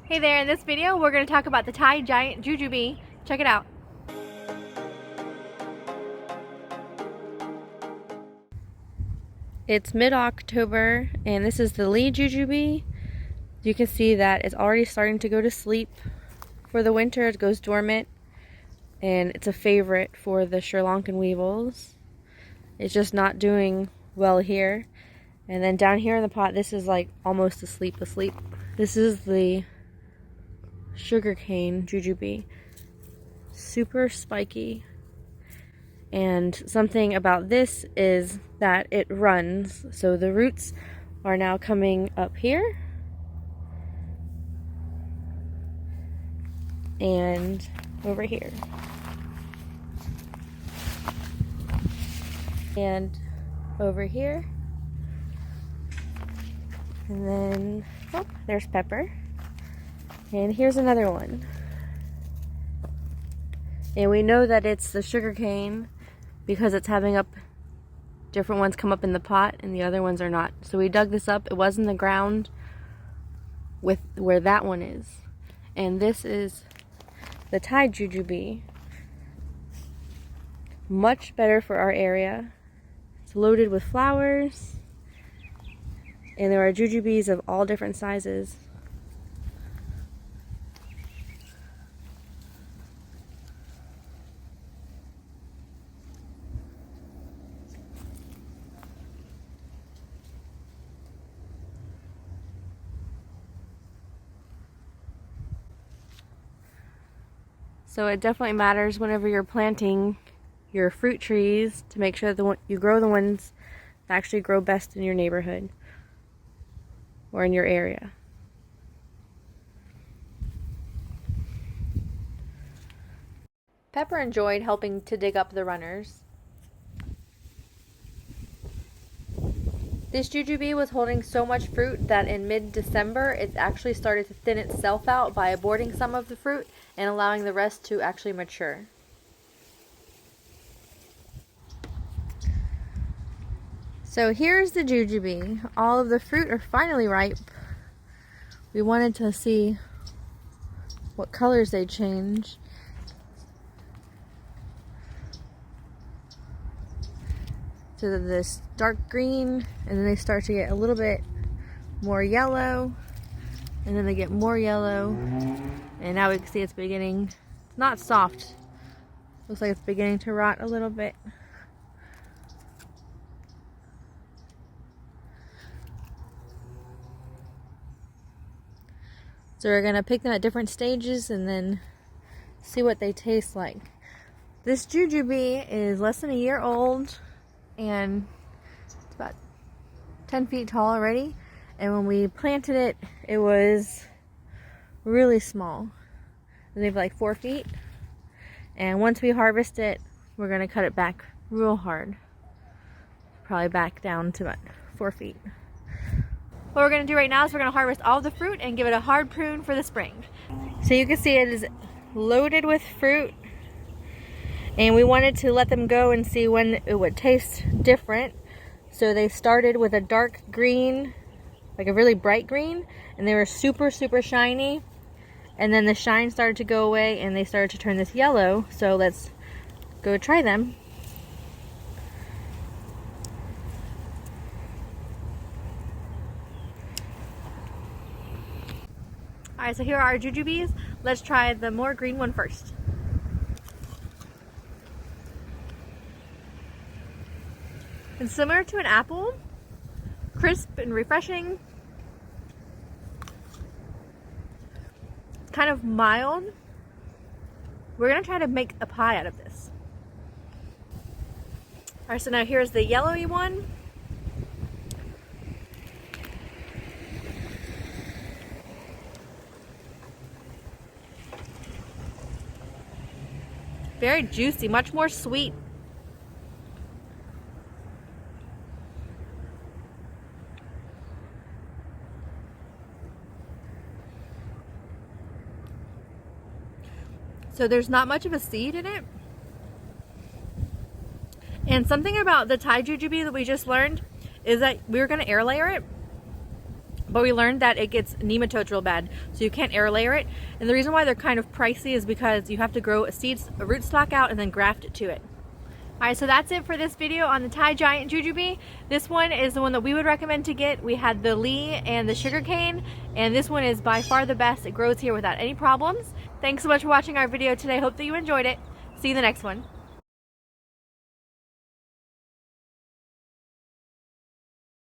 Hey there, in this video we're going to talk about the Thai giant Jujube. Check it out. It's mid-October and this is the Lee Jujube. You can see that it's already starting to go to sleep for the winter. It goes dormant and it's a favorite for the Sri Lankan weevils. It's just not doing well here. And then down here in the pot, this is like almost asleep. This is the sugarcane Jujube. Super spiky. And something about this is that it runs. So the roots are now coming up here. And over here. And over here. And then, oh, there's Pepper. And here's another one. And we know that it's the sugarcane because it's having up different ones come up in the pot and the other ones are not. So we dug this up. It was in the ground with where that one is. And this is the Thai Jujube. Much better for our area. It's loaded with flowers. And there are Jujubes of all different sizes. So it definitely matters whenever you're planting your fruit trees to make sure that you grow the ones that actually grow best in your neighborhood or in your area. Pepper enjoyed helping to dig up the runners. This Jujube was holding so much fruit that in mid-December it actually started to thin itself out by aborting some of the fruit and allowing the rest to actually mature. So here's the Jujube. All of the fruit are finally ripe. We wanted to see what colors they change. So this dark green, and then they start to get a little bit more yellow, and then they get more yellow, and now we can see it's beginning, it's not soft, looks like it's beginning to rot a little bit. So we're gonna pick them at different stages and then see what they taste like. This Jujube is less than a year old and it's about 10 feet tall already. And when we planted it, it was really small. Maybe like 4 feet. And once we harvest it, we're gonna cut it back real hard. Probably back down to about 4 feet. What we're going to do right now is we're going to harvest all the fruit and give it a hard prune for the spring. So you can see it is loaded with fruit. And we wanted to let them go and see when it would taste different. So they started with a dark green, like a really bright green. And they were super, super shiny. And then the shine started to go away and they started to turn this yellow. So let's go try them. Alright, so here are our Jujubes. Let's try the more green one first. It's similar to an apple, crisp and refreshing. It's kind of mild. We're gonna try to make a pie out of this. Alright, so now here's the yellowy one. Very juicy, much more sweet. So there's not much of a seed in it. And something about the Thai Jujube that we just learned is that we were going to air layer it. But we learned that it gets nematodes real bad, so you can't air layer it. And the reason why they're kind of pricey is because you have to grow a root stock out and then graft it to it. Alright, so that's it for this video on the Thai giant jujube. This one is the one that we would recommend to get. We had the Lee and the sugarcane, and this one is by far the best. It grows here without any problems. Thanks so much for watching our video today. Hope that you enjoyed it. See you in the next one.